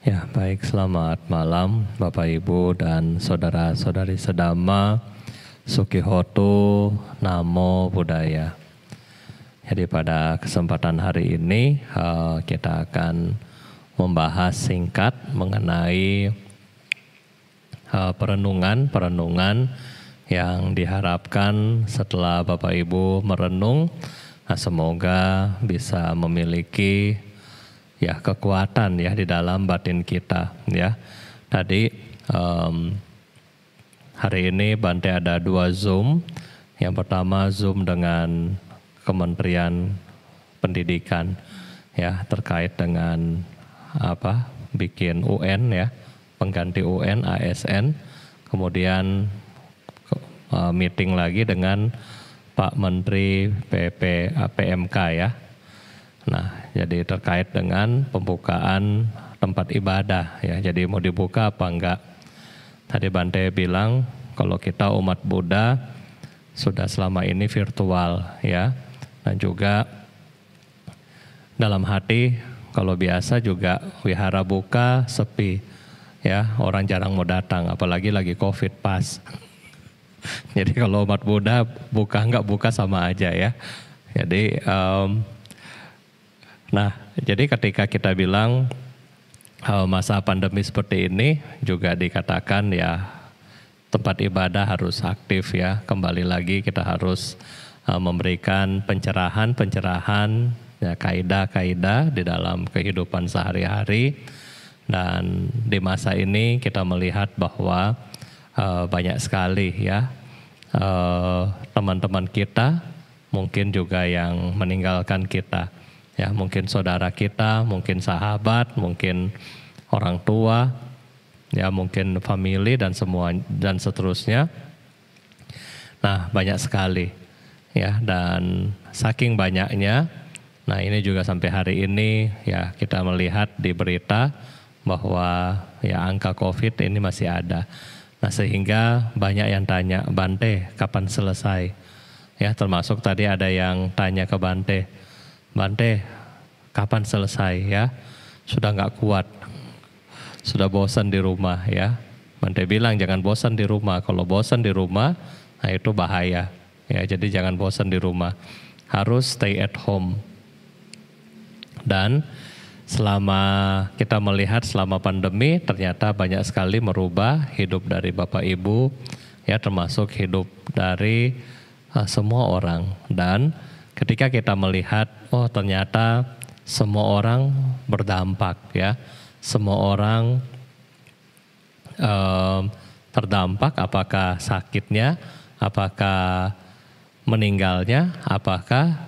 Ya, baik, selamat malam Bapak Ibu dan saudara-saudari sedama, Sukihoto, Namo Buddhaya. Jadi pada kesempatan hari ini kita akan membahas singkat mengenai perenungan yang diharapkan setelah Bapak Ibu merenung, semoga bisa memiliki kekuatan di dalam batin kita ya. Tadi hari ini Bante ada 2 Zoom. Yang pertama Zoom dengan Kementerian Pendidikan ya, terkait dengan bikin UN ya, pengganti UN ASN. Kemudian meeting lagi dengan Pak Menteri PMK ya. Nah, jadi terkait dengan pembukaan tempat ibadah ya. Jadi mau dibuka apa enggak? Tadi Bante bilang kalau kita umat Buddha sudah selama ini virtual ya. Dan juga dalam hati kalau biasa juga wihara buka sepi ya, orang jarang mau datang apalagi lagi Covid pas. Jadi kalau umat Buddha buka enggak buka sama aja ya. Jadi jadi ketika kita bilang masa pandemi seperti ini juga dikatakan ya tempat ibadah harus aktif ya. Kembali lagi kita harus memberikan pencerahan ya, kaidah-kaidah di dalam kehidupan sehari-hari. Dan di masa ini kita melihat bahwa banyak sekali ya teman-teman kita mungkin juga yang meninggalkan kita. Ya, mungkin saudara kita, mungkin sahabat, mungkin orang tua, ya mungkin family dan semua dan seterusnya. Nah, banyak sekali ya, dan saking banyaknya, nah ini juga sampai hari ini ya kita melihat di berita bahwa ya angka COVID ini masih ada. Nah, sehingga banyak yang tanya, Bante kapan selesai? Ya, termasuk tadi ada yang tanya ke Bante, kapan selesai ya? Sudah nggak kuat, sudah bosan di rumah ya. Bante bilang jangan bosan di rumah. Kalau bosan di rumah, nah itu bahaya ya. Jadi jangan bosan di rumah, harus stay at home. Dan selama kita melihat selama pandemi, ternyata banyak sekali merubah hidup dari Bapak Ibu ya, termasuk hidup dari semua orang. Dan ketika kita melihat, oh ternyata semua orang berdampak ya, semua orang terdampak, apakah sakitnya, apakah meninggalnya, apakah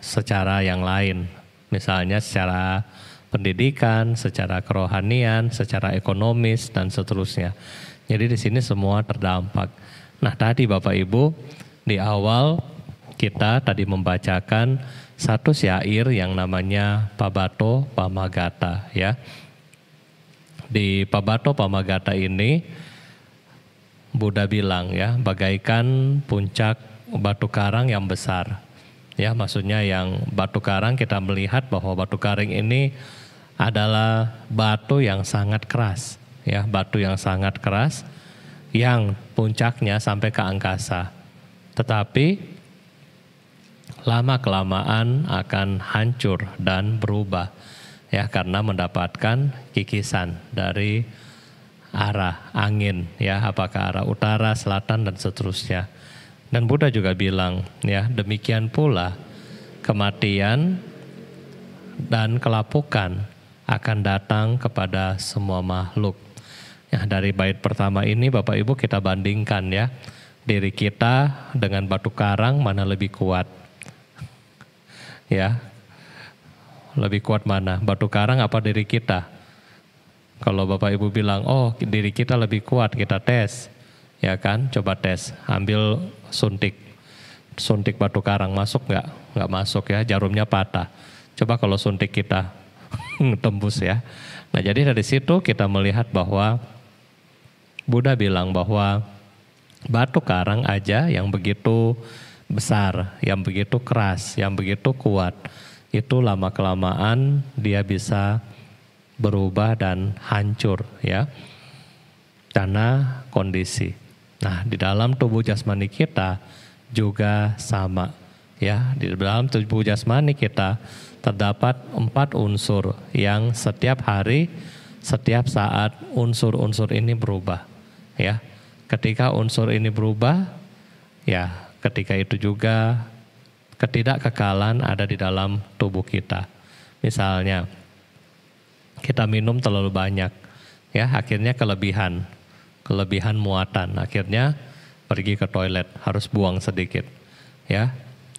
secara yang lain, misalnya secara pendidikan, secara kerohanian, secara ekonomis dan seterusnya. Jadi di sini semua terdampak. Nah, tadi Bapak Ibu di awal kita tadi membacakan satu syair yang namanya Pabato Pamagata ya. Di Pabato Pamagata ini Buddha bilang ya, bagaikan puncak batu karang yang besar. Ya, maksudnya yang batu karang, kita melihat bahwa batu karang ini adalah batu yang sangat keras ya, batu yang sangat keras yang puncaknya sampai ke angkasa. Tetapi lama-kelamaan akan hancur dan berubah ya, karena mendapatkan kikisan dari arah angin ya, apakah arah utara, selatan dan seterusnya. Dan Buddha juga bilang ya, demikian pula kematian dan kelapukan akan datang kepada semua makhluk. Ya, dari bait pertama ini Bapak Ibu kita bandingkan ya, diri kita dengan batu karang mana lebih kuat? Ya, lebih kuat mana? Batu karang apa diri kita? Kalau Bapak Ibu bilang, oh diri kita lebih kuat, kita tes. Ya kan, coba tes, ambil suntik batu karang, masuk nggak? Nggak masuk ya, jarumnya patah. Coba kalau suntik kita tembus ya. Nah, jadi dari situ kita melihat bahwa Buddha bilang bahwa batu karang aja yang begitu besar, yang begitu keras, yang begitu kuat, itu lama-kelamaan dia bisa berubah dan hancur ya karena kondisi. Nah, di dalam tubuh jasmani kita juga sama ya. Di dalam tubuh jasmani kita terdapat 4 unsur yang setiap hari, setiap saat unsur-unsur ini berubah ya. Ketika unsur ini berubah ya, ketika itu juga ketidakkekalan ada di dalam tubuh kita. Misalnya kita minum terlalu banyak ya, akhirnya kelebihan muatan, akhirnya pergi ke toilet, harus buang sedikit ya.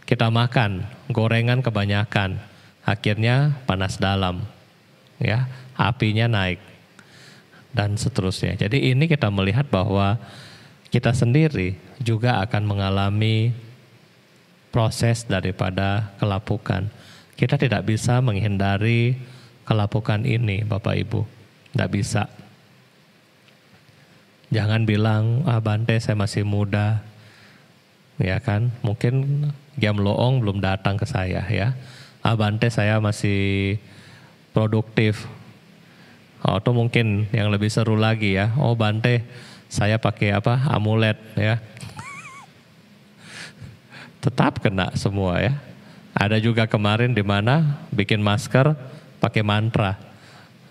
Kita makan gorengan kebanyakan, akhirnya panas dalam ya, apinya naik dan seterusnya. Jadi ini kita melihat bahwa kita sendiri juga akan mengalami proses daripada kelapukan. Kita tidak bisa menghindari kelapukan ini, Bapak Ibu. Tidak bisa. Jangan bilang, Bante saya masih muda. Ya kan, mungkin Gyam Loong belum datang ke saya ya. Bante saya masih produktif. Atau mungkin yang lebih seru lagi ya, Bante saya pakai amulet ya. Tetap kena semua ya. Ada juga kemarin di mana bikin masker pakai mantra,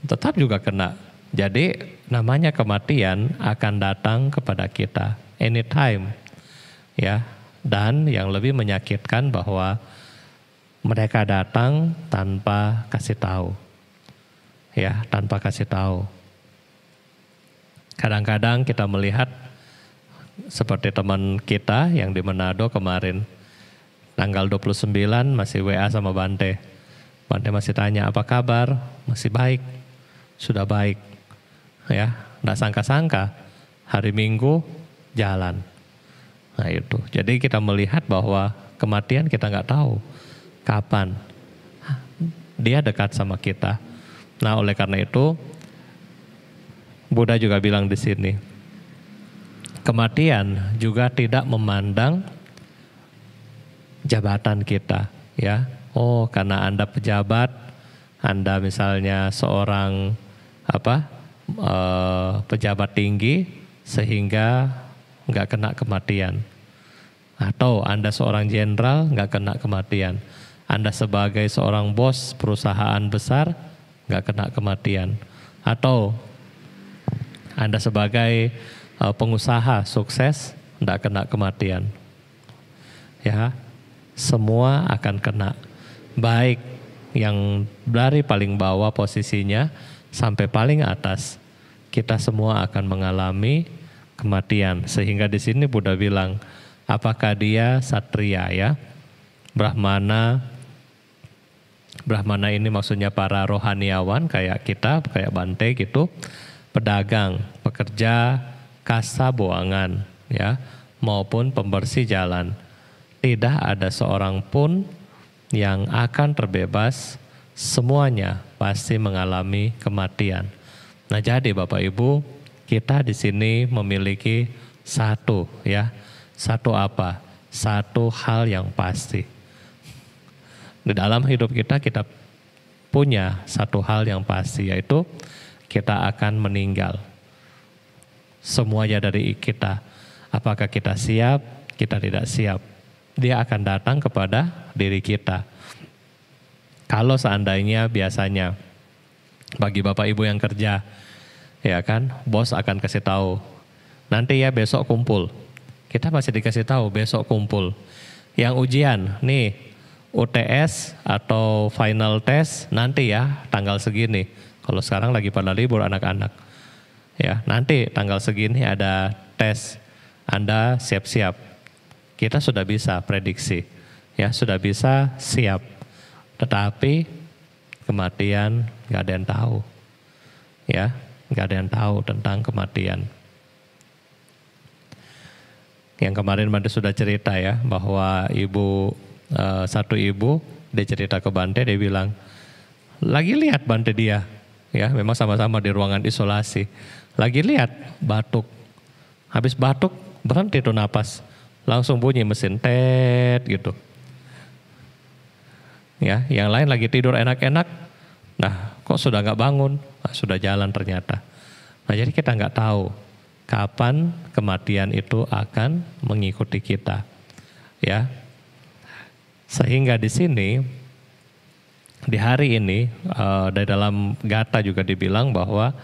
tetap juga kena. Jadi namanya kematian akan datang kepada kita anytime ya. Dan yang lebih menyakitkan bahwa mereka datang tanpa kasih tahu ya, tanpa kasih tahu. Kadang-kadang kita melihat seperti teman kita yang di Manado kemarin, tanggal 29 masih WA sama Bante. Bante masih tanya, apa kabar? Masih baik, sudah baik. Ya, nggak sangka-sangka hari Minggu jalan. Nah itu, jadi kita melihat bahwa kematian kita nggak tahu kapan dia dekat sama kita. Nah oleh karena itu, Buddha juga bilang di sini, kematian juga tidak memandang jabatan kita, ya. Oh, karena Anda pejabat, Anda misalnya seorang pejabat tinggi, sehingga nggak kena kematian. Atau Anda seorang jenderal, nggak kena kematian. Anda sebagai seorang bos perusahaan besar, nggak kena kematian. Atau Anda sebagai pengusaha sukses, nggak kena kematian. Ya, semua akan kena. Baik yang dari paling bawah posisinya sampai paling atas, kita semua akan mengalami kematian. Sehingga di sini Buddha bilang, apakah dia satria ya, Brahmana ini maksudnya para rohaniawan kayak kita, kayak Bante gitu, pedagang, pekerja kasa buangan ya, maupun pembersih jalan. Tidak ada seorang pun yang akan terbebas, semuanya pasti mengalami kematian. Nah, jadi Bapak Ibu, kita di sini memiliki satu apa? Satu hal yang pasti. Di dalam hidup kita punya satu hal yang pasti, yaitu kita akan meninggal. Semuanya dari kita. Apakah kita siap? Kita tidak siap. Dia akan datang kepada diri kita. Kalau seandainya biasanya bagi Bapak Ibu yang kerja, ya kan, bos akan kasih tahu, nanti ya besok kumpul. Kita masih dikasih tahu besok kumpul. Yang ujian, nih UTS atau final test nanti ya tanggal segini. Kalau sekarang lagi pada libur anak-anak. Ya, nanti tanggal segini ada tes. Anda siap-siap. Kita sudah bisa prediksi, ya sudah bisa siap. Tetapi kematian nggak ada yang tahu, ya nggak ada yang tahu tentang kematian. Yang kemarin Bante sudah cerita ya, bahwa satu ibu dia cerita ke Bante, dia bilang, lagi lihat Bante dia, ya memang sama-sama di ruangan isolasi, lagi lihat batuk, habis batuk berhenti tuh napas. Langsung bunyi mesin tet gitu. Ya, yang lain lagi tidur enak-enak. Nah, kok sudah nggak bangun? Nah, sudah jalan ternyata. Nah, jadi kita nggak tahu kapan kematian itu akan mengikuti kita, ya. Sehingga di sini, di hari ini, dari dalam Gata juga dibilang bahwa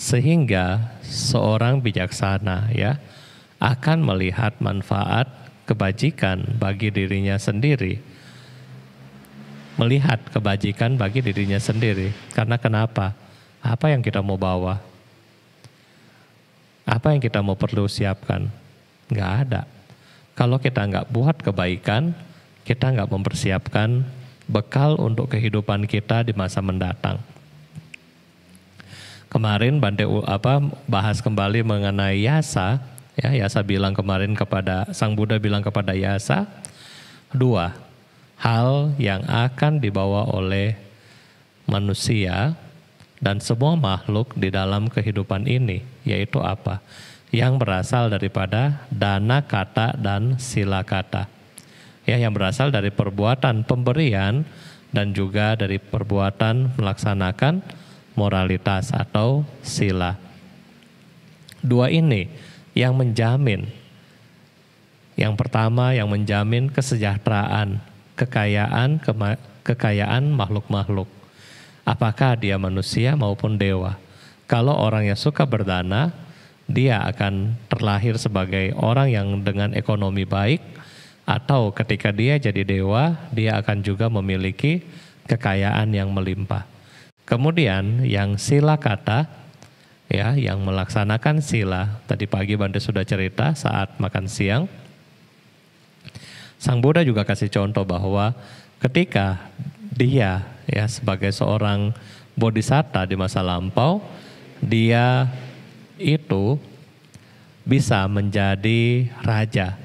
sehingga seorang bijaksana, ya, akan melihat manfaat kebajikan bagi dirinya sendiri. Melihat kebajikan bagi dirinya sendiri. Karena kenapa? Apa yang kita mau bawa? Apa yang kita mau perlu siapkan? Nggak ada. Kalau kita nggak buat kebaikan, kita nggak mempersiapkan bekal untuk kehidupan kita di masa mendatang. Kemarin Bante bahas kembali mengenai Yasa. Ya, Yasa bilang kemarin Sang Buddha bilang kepada Yasa, 2 hal yang akan dibawa oleh manusia dan semua makhluk di dalam kehidupan ini, yaitu apa? Yang berasal daripada dana kata dan sila kata. Ya, yang berasal dari perbuatan pemberian dan juga dari perbuatan melaksanakan moralitas atau sila. 2 ini yang menjamin. Yang pertama yang menjamin kesejahteraan, kekayaan makhluk-makhluk. Apakah dia manusia maupun dewa. Kalau orang yang suka berdana, dia akan terlahir sebagai orang yang dengan ekonomi baik, atau ketika dia jadi dewa, dia akan juga memiliki kekayaan yang melimpah. Kemudian yang sila kata, ya, yang melaksanakan sila. Tadi pagi Bante sudah cerita saat makan siang. Sang Buddha juga kasih contoh bahwa ketika dia, ya, sebagai seorang bodhisatta di masa lampau, dia itu bisa menjadi raja,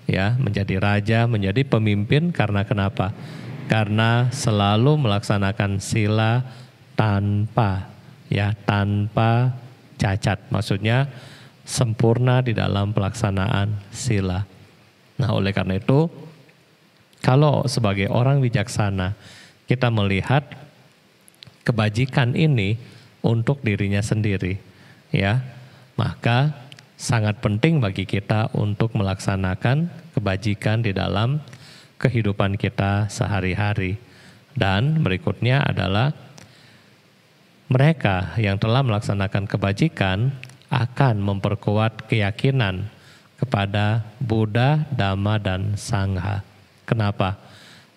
ya, menjadi pemimpin. Karena kenapa? Karena selalu melaksanakan sila tanpa cacat, maksudnya sempurna di dalam pelaksanaan sila. Nah, oleh karena itu, kalau sebagai orang bijaksana kita melihat kebajikan ini untuk dirinya sendiri, ya, maka sangat penting bagi kita untuk melaksanakan kebajikan di dalam kehidupan kita sehari-hari. Dan berikutnya adalah mereka yang telah melaksanakan kebajikan akan memperkuat keyakinan kepada Buddha, Dhamma, dan Sangha. Kenapa?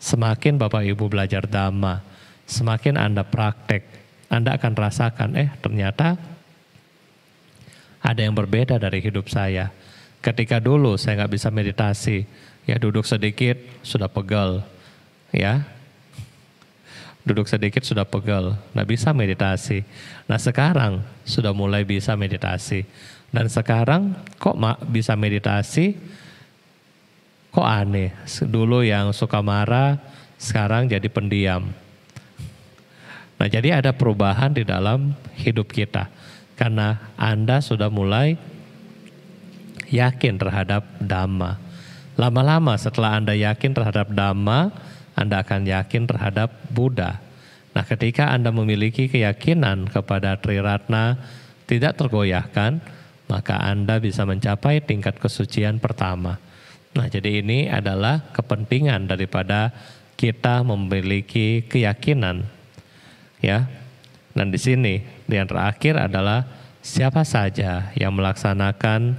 Semakin Bapak Ibu belajar Dhamma, semakin Anda praktek, Anda akan rasakan, ternyata ada yang berbeda dari hidup saya. Ketika dulu saya nggak bisa meditasi, ya duduk sedikit sudah pegal, ya. Duduk sedikit sudah pegal, nggak bisa meditasi. Nah, sekarang sudah mulai bisa meditasi. Dan sekarang kok bisa meditasi, kok aneh. Dulu yang suka marah, sekarang jadi pendiam. Nah, jadi ada perubahan di dalam hidup kita. Karena Anda sudah mulai yakin terhadap Dhamma. Lama-lama setelah Anda yakin terhadap Dhamma, Anda akan yakin terhadap Buddha. Nah, ketika Anda memiliki keyakinan kepada Triratna tidak tergoyahkan, maka Anda bisa mencapai tingkat kesucian pertama. Nah, jadi ini adalah kepentingan daripada kita memiliki keyakinan, ya. Dan di sini yang terakhir adalah siapa saja yang melaksanakan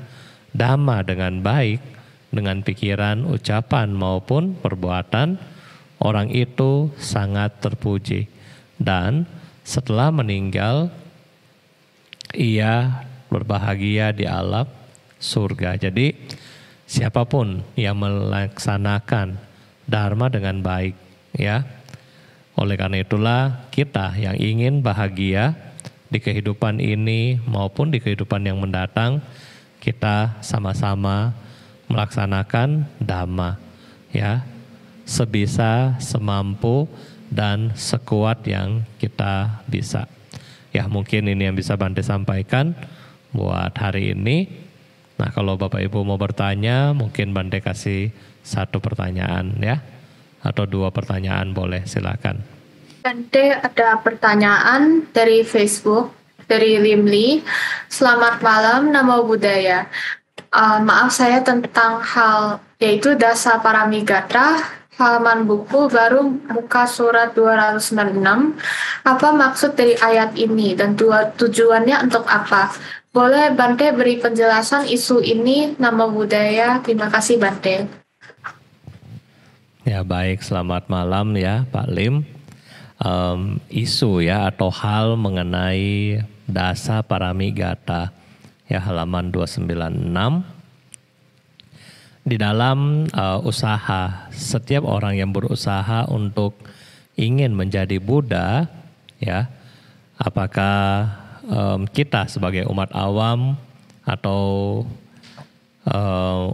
Dhamma dengan baik, dengan pikiran, ucapan maupun perbuatan, orang itu sangat terpuji. Dan setelah meninggal, ia berbahagia di alam surga. Jadi siapapun yang melaksanakan Dharma dengan baik, ya. Oleh karena itulah kita yang ingin bahagia di kehidupan ini maupun di kehidupan yang mendatang, kita sama-sama melaksanakan Dhamma, ya, sebisa, semampu, dan sekuat yang kita bisa. Ya, mungkin ini yang bisa Bante sampaikan buat hari ini. Nah, kalau Bapak Ibu mau bertanya, mungkin Bante kasih 1 pertanyaan, ya, atau 2 pertanyaan boleh, silakan. Bante, ada pertanyaan dari Facebook, dari Limli. Selamat malam, Namo Buddhaya. Maaf saya tentang hal, yaitu Dasa Paramigatra, halaman buku baru muka surat 296. Apa maksud dari ayat ini dan tujuannya untuk apa? Boleh Bante beri penjelasan isu ini, Namo Buddhaya. Terima kasih Bante. Ya baik, selamat malam ya Pak Lim. Isu ya atau hal mengenai Dasa Paramigata ya halaman 296. Di dalam usaha, setiap orang yang berusaha untuk ingin menjadi Buddha ya, apakah kita sebagai umat awam atau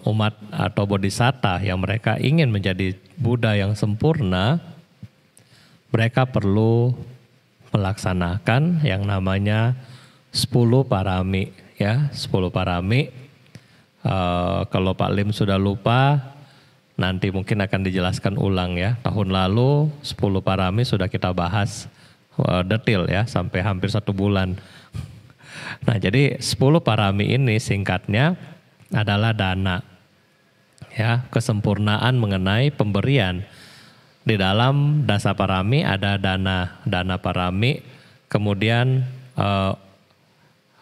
umat atau bodhisatta yang mereka ingin menjadi Buddha yang sempurna, mereka perlu melaksanakan yang namanya 10 parami ya, 10 parami. Kalau Pak Lim sudah lupa, nanti mungkin akan dijelaskan ulang ya. Tahun lalu 10 parami sudah kita bahas detail ya, sampai hampir 1 bulan. Nah jadi 10 parami ini singkatnya adalah dana ya, kesempurnaan mengenai pemberian. Di dalam dasa parami ada dana parami, kemudian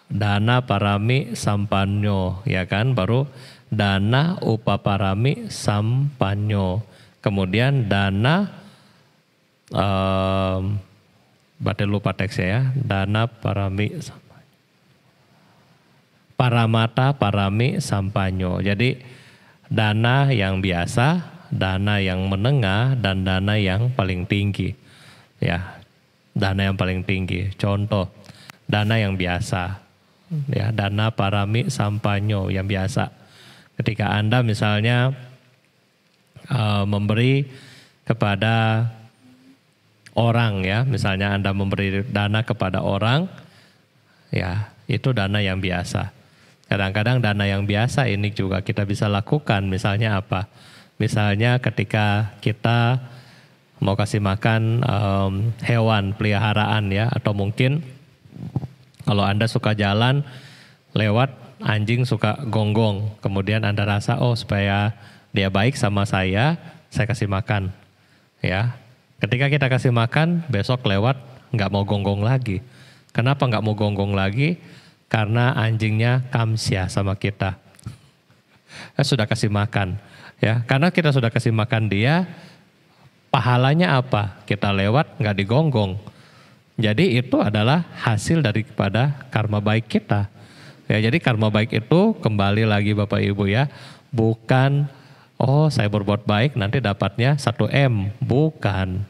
dana parami sampanyo ya kan, baru dana upaparami sampanyo, kemudian dana berarti lupa teksnya ya, dana parami paramata parami sampanyo. Jadi dana yang biasa, dana yang menengah, dan dana yang paling tinggi. Ya, dana yang paling tinggi. Contoh, dana yang biasa. Ya, dana parami sampanyo yang biasa. Ketika Anda misalnya memberi kepada orang ya, misalnya Anda memberi dana kepada orang, ya itu dana yang biasa. Kadang-kadang dana yang biasa ini juga kita bisa lakukan, misalnya apa? Misalnya ketika kita mau kasih makan hewan peliharaan ya, atau mungkin kalau Anda suka jalan lewat anjing suka gonggong, kemudian Anda rasa oh supaya dia baik sama saya kasih makan ya. Ketika kita kasih makan, besok lewat nggak mau gonggong lagi. Kenapa nggak mau gonggong lagi? Karena anjingnya kamsya sama kita. Sudah kasih makan. Ya, karena kita sudah kasih makan dia, pahalanya apa? Kita lewat nggak digonggong. Jadi itu adalah hasil daripada karma baik kita. Ya, jadi karma baik itu kembali lagi Bapak Ibu ya, bukan oh saya berbuat baik nanti dapatnya 1M, bukan.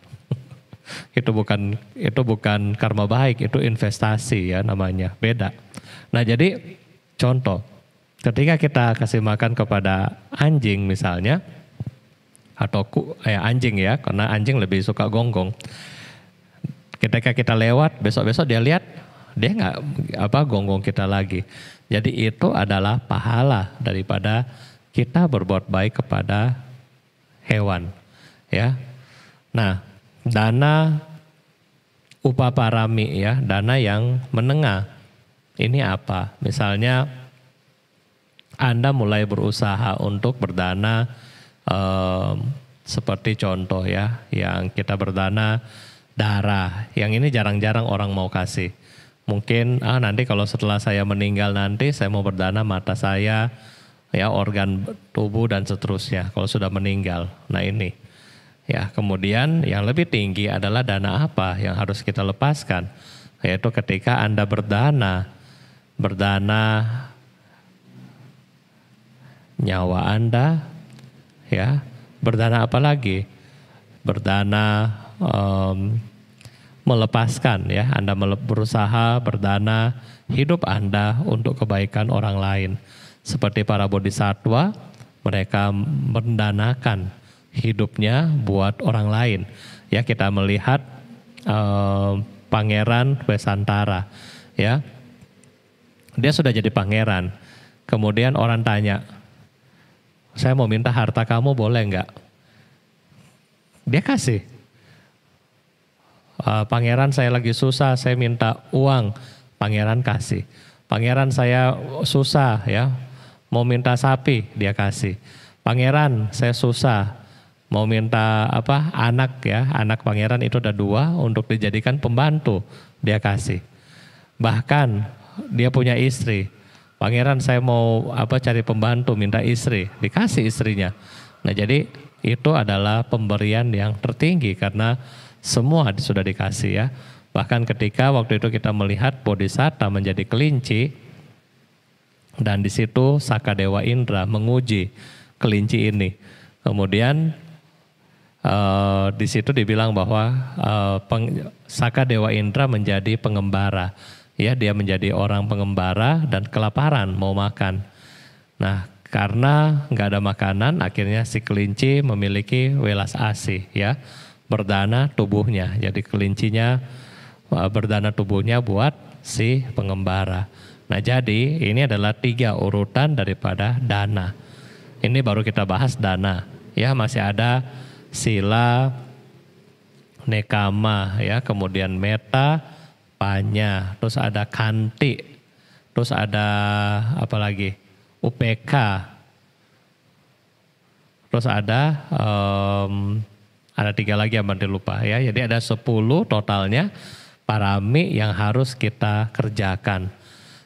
Itu bukan karma baik, itu investasi ya namanya, beda. Nah jadi contoh, ketika kita kasih makan kepada anjing misalnya, atau anjing ya, karena anjing lebih suka gonggong. Ketika kita lewat, besok-besok dia lihat, dia nggak gonggong kita lagi. Jadi itu adalah pahala daripada kita berbuat baik kepada hewan, ya. Nah, dana upaparami ya, dana yang menengah. Ini apa? Misalnya Anda mulai berusaha untuk berdana seperti contoh ya, yang kita berdana darah. Yang ini jarang-jarang orang mau kasih. Mungkin nanti kalau setelah saya meninggal nanti saya mau berdana mata saya, ya organ tubuh dan seterusnya kalau sudah meninggal. Nah ini. Ya, kemudian yang lebih tinggi adalah dana apa yang harus kita lepaskan? Yaitu ketika Anda berdana nyawa Anda, ya, berdana apa lagi? Berdana melepaskan, ya, Anda berusaha berdana hidup Anda untuk kebaikan orang lain. Seperti para bodhisattva, mereka mendanakan hidupnya buat orang lain. Ya, kita melihat Pangeran Vesantara, ya, dia sudah jadi pangeran. Kemudian orang tanya, saya mau minta harta kamu boleh nggak? Dia kasih. Pangeran saya lagi susah, saya minta uang, pangeran kasih. Pangeran saya susah ya, mau minta sapi, dia kasih. Pangeran saya susah, mau minta anak ya, anak pangeran itu ada 2 untuk dijadikan pembantu, dia kasih. Bahkan dia punya istri, pangeran saya mau cari pembantu, minta istri, dikasih istrinya. Nah jadi itu adalah pemberian yang tertinggi karena semua sudah dikasih ya. Bahkan ketika waktu itu kita melihat Bodhisatta menjadi kelinci, dan di situ Saka Dewa Indra menguji kelinci ini. Kemudian di situ dibilang bahwa Saka Dewa Indra menjadi pengembara. Ya, dia menjadi orang pengembara dan kelaparan mau makan. Nah, karena nggak ada makanan, akhirnya si kelinci memiliki welas asih, ya, berdana tubuhnya. Jadi kelincinya berdana tubuhnya buat si pengembara. Nah, jadi ini adalah 3 urutan daripada dana. Ini baru kita bahas dana. Ya, masih ada sila, nekama, ya, kemudian meta, panya, terus ada kanti, terus ada apa lagi? UPK. Terus ada 3 lagi yang Bante lupa ya. Jadi ada 10 totalnya parami yang harus kita kerjakan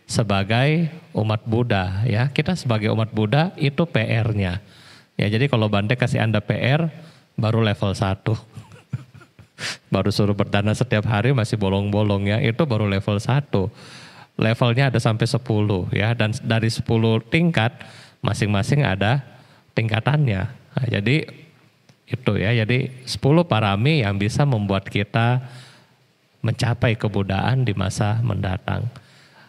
sebagai umat Buddha ya. Kita sebagai umat Buddha itu PR-nya. Ya, jadi kalau Bante kasih Anda PR baru level 1. Baru suruh berdana setiap hari masih bolong-bolong ya, itu baru level 1. Levelnya ada sampai 10 ya, dan dari 10 tingkat masing-masing ada tingkatannya. Nah, jadi itu ya, jadi 10 parami yang bisa membuat kita mencapai kebudayaan di masa mendatang.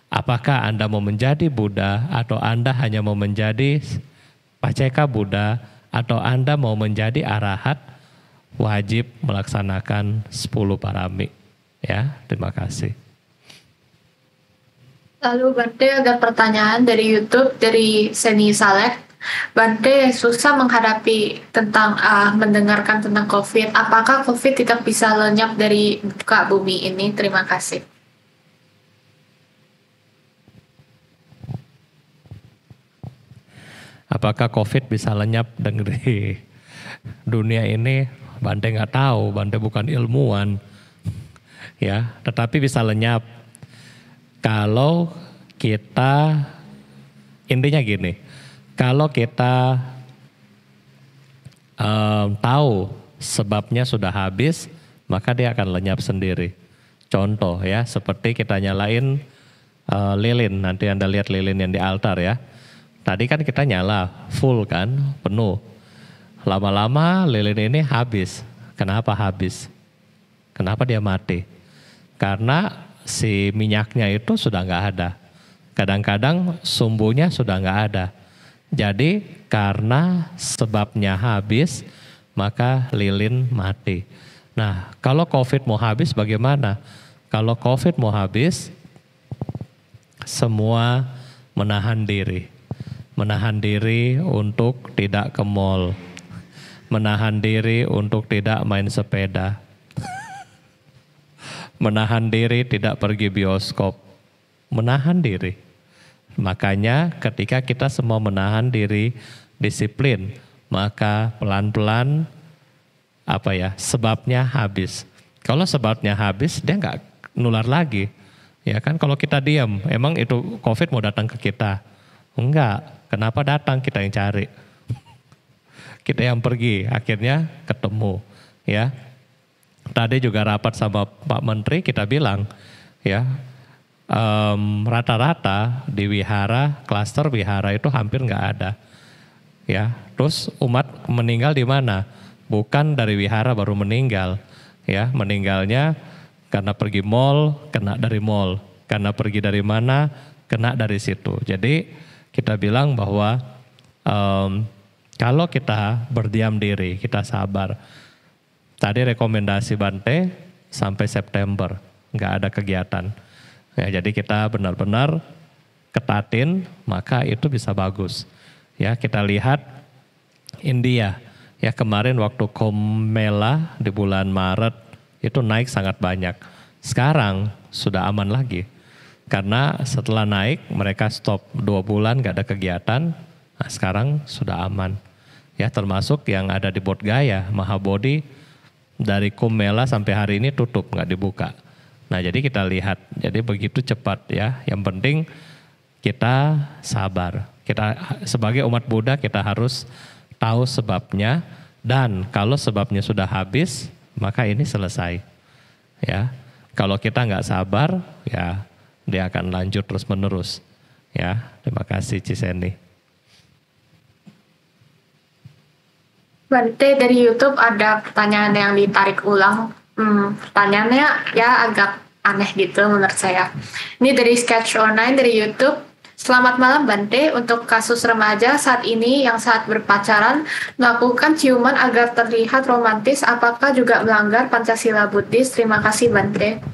Apakah Anda mau menjadi Buddha atau Anda hanya mau menjadi Paceka Buddha atau Anda mau menjadi arahat, wajib melaksanakan 10 parami. Ya, terima kasih. Lalu Bante ada pertanyaan dari YouTube dari Seni Saleh. Bante susah menghadapi tentang mendengarkan tentang COVID. Apakah COVID tidak bisa lenyap dari muka bumi ini? Terima kasih. Apakah COVID bisa lenyap dari dunia ini? Bante nggak tahu. Bante bukan ilmuwan, ya. Tetapi bisa lenyap kalau kita, intinya gini, kalau kita tahu sebabnya sudah habis, maka dia akan lenyap sendiri. Contoh ya, seperti kita nyalain lilin, nanti Anda lihat lilin yang di altar ya. Tadi kan kita nyala full kan, penuh. Lama-lama lilin ini habis. Kenapa habis? Kenapa dia mati? Karena si minyaknya itu sudah nggak ada. Kadang-kadang sumbunya sudah nggak ada. Jadi karena sebabnya habis, maka lilin mati. Nah, kalau COVID mau habis bagaimana? Kalau COVID mau habis, semua menahan diri. Menahan diri untuk tidak ke mall. Menahan diri untuk tidak main sepeda. Menahan diri tidak pergi bioskop. Menahan diri. Makanya ketika kita semua menahan diri, disiplin, maka pelan-pelan sebabnya habis. Kalau sebabnya habis, dia nggak nular lagi. Ya kan, kalau kita diam, emang itu COVID mau datang ke kita? Enggak. Kenapa datang? Kita yang cari. Kita yang pergi, akhirnya ketemu. Ya. Tadi juga rapat sama Pak Menteri, kita bilang, ya, rata-rata di wihara, klaster wihara itu hampir nggak ada. Ya, terus umat meninggal di mana? Bukan dari wihara baru meninggal. Ya, meninggalnya karena pergi mall, kena dari mall. Karena pergi dari mana, kena dari situ. Jadi kita bilang bahwa kalau kita berdiam diri, kita sabar. Tadi rekomendasi Bante sampai September nggak ada kegiatan. Ya, jadi kita benar-benar ketatin, maka itu bisa bagus. Ya, kita lihat India. Ya, kemarin waktu Kumbh Mela di bulan Maret itu naik sangat banyak. Sekarang sudah aman lagi. Karena setelah naik mereka stop 2 bulan gak ada kegiatan. Nah, sekarang sudah aman. Ya, termasuk yang ada di Bodhgaya, Mahabodhi dari Kumbh sampai hari ini tutup, nggak dibuka. Nah, jadi kita lihat, jadi begitu cepat ya. Yang penting kita sabar. Kita sebagai umat Buddha kita harus tahu sebabnya, dan kalau sebabnya sudah habis, maka ini selesai. Ya, kalau kita nggak sabar, ya dia akan lanjut terus menerus. Ya, terima kasih Ciseni. Bante, dari YouTube ada pertanyaan yang ditarik ulang. Pertanyaannya ya agak aneh gitu menurut saya. Ini dari Sketch09 dari YouTube. Selamat malam Bante, untuk kasus remaja saat ini yang saat berpacaran melakukan ciuman agar terlihat romantis, apakah juga melanggar Pancasila Buddhis? Terima kasih Bante.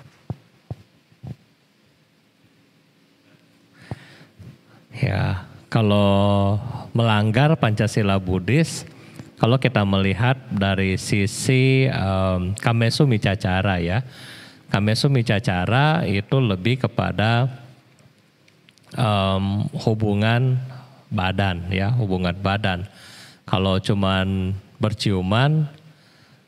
Ya, kalau melanggar Pancasila Buddhis, kalau kita melihat dari sisi Kamesu Micacara ya, Kamesu Micacara itu lebih kepada hubungan badan ya, hubungan badan. Kalau cuman berciuman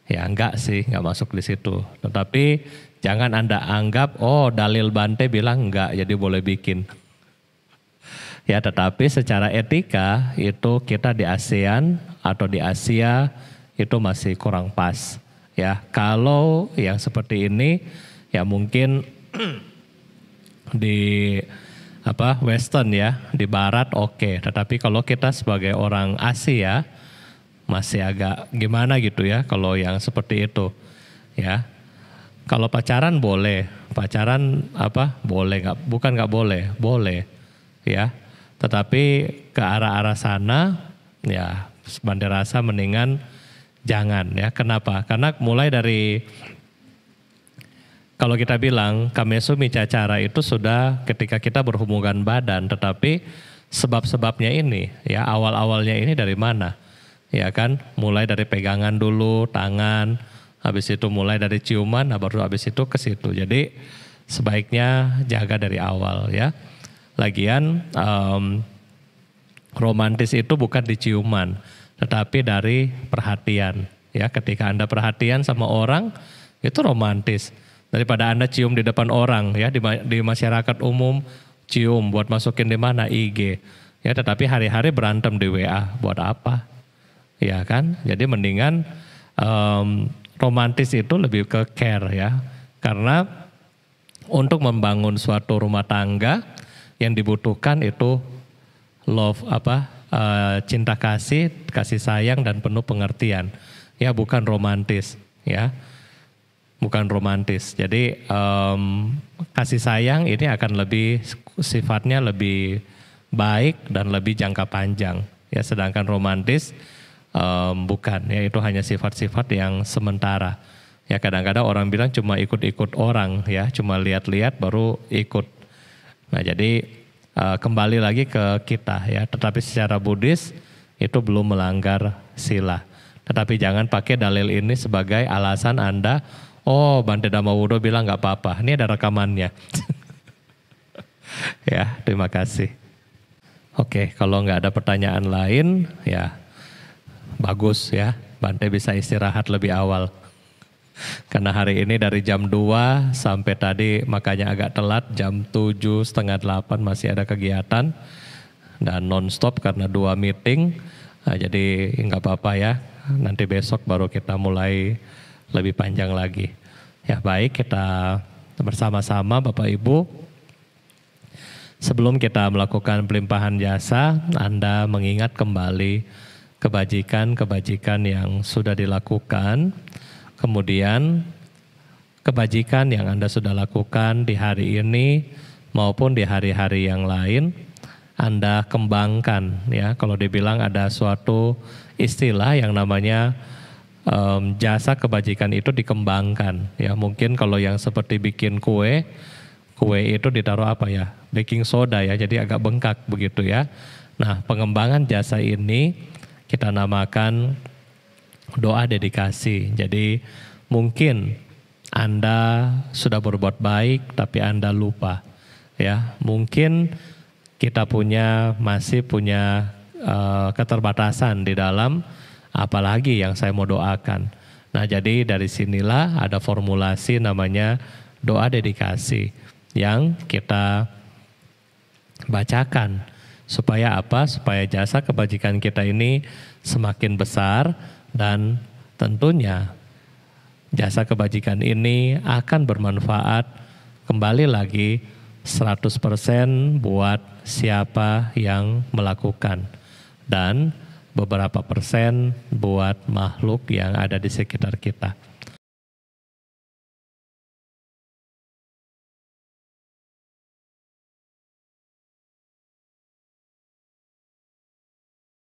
ya enggak sih, enggak masuk di situ. Tetapi jangan Anda anggap oh dalil Bante bilang enggak jadi boleh bikin. Ya, tetapi secara etika itu kita di ASEAN atau di Asia itu masih kurang pas. Ya, kalau yang seperti ini ya mungkin di Western ya, di Barat oke. Tetapi kalau kita sebagai orang Asia masih agak gimana gitu ya kalau yang seperti itu. Ya, kalau pacaran boleh, pacaran boleh nggak? Bukan nggak boleh, boleh. Ya. Tetapi ke arah-arah sana ya Bante rasa mendingan jangan ya. Kenapa? Karena mulai dari kalau kita bilang Kamesu Micacara itu sudah ketika kita berhubungan badan, tetapi sebab-sebabnya ini ya awal-awalnya ini dari mana? Ya kan, mulai dari pegangan dulu tangan, habis itu mulai dari ciuman, baru habis itu ke situ. Jadi sebaiknya jaga dari awal ya. Lagian romantis itu bukan di ciuman, tetapi dari perhatian. Ya, ketika Anda perhatian sama orang itu romantis. Daripada Anda cium di depan orang ya di masyarakat umum, cium buat masukin di mana IG. Ya, tetapi hari-hari berantem di WA buat apa? Ya kan? Jadi mendingan romantis itu lebih ke care ya. Karena untuk membangun suatu rumah tangga yang dibutuhkan itu love cinta kasih sayang dan penuh pengertian ya, bukan romantis ya, bukan romantis. Jadi kasih sayang ini akan lebih sifatnya lebih baik dan lebih jangka panjang ya, sedangkan romantis bukan ya, itu hanya sifat-sifat yang sementara ya. Kadang-kadang orang bilang cuma ikut-ikut orang ya, cuma lihat-lihat baru ikut. Nah, jadi kembali lagi ke kita ya, tetapi secara Buddhis itu belum melanggar sila. Tetapi jangan pakai dalil ini sebagai alasan Anda, oh Bante Dhammawudo bilang nggak apa-apa, ini ada rekamannya. Ya, terima kasih. Oke, kalau nggak ada pertanyaan lain ya bagus ya, Bante bisa istirahat lebih awal. Karena hari ini dari jam 2 sampai tadi makanya agak telat, jam 7, setengah 8 masih ada kegiatan dan non-stop karena 2 meeting. Nah, jadi nggak apa-apa ya, nanti besok baru kita mulai lebih panjang lagi. Ya baik, kita bersama-sama Bapak Ibu. Sebelum kita melakukan pelimpahan jasa, Anda mengingat kembali kebajikan-kebajikan yang sudah dilakukan. Kemudian kebajikan yang Anda sudah lakukan di hari ini maupun di hari-hari yang lain Anda kembangkan ya. Kalau dibilang ada suatu istilah yang namanya jasa kebajikan itu dikembangkan ya. Mungkin kalau yang seperti bikin kue itu ditaruh baking soda ya, jadi agak bengkak begitu ya. Nah, pengembangan jasa ini kita namakan doa dedikasi. Jadi mungkin Anda sudah berbuat baik tapi Anda lupa. Ya, mungkin kita masih punya keterbatasan di dalam apalagi yang saya mau doakan. Nah, jadi dari sinilah ada formulasi namanya doa dedikasi yang kita bacakan. Supaya apa? Supaya jasa kebajikan kita ini semakin besar dan tentunya jasa kebajikan ini akan bermanfaat kembali lagi 100% buat siapa yang melakukan dan beberapa persen buat makhluk yang ada di sekitar kita.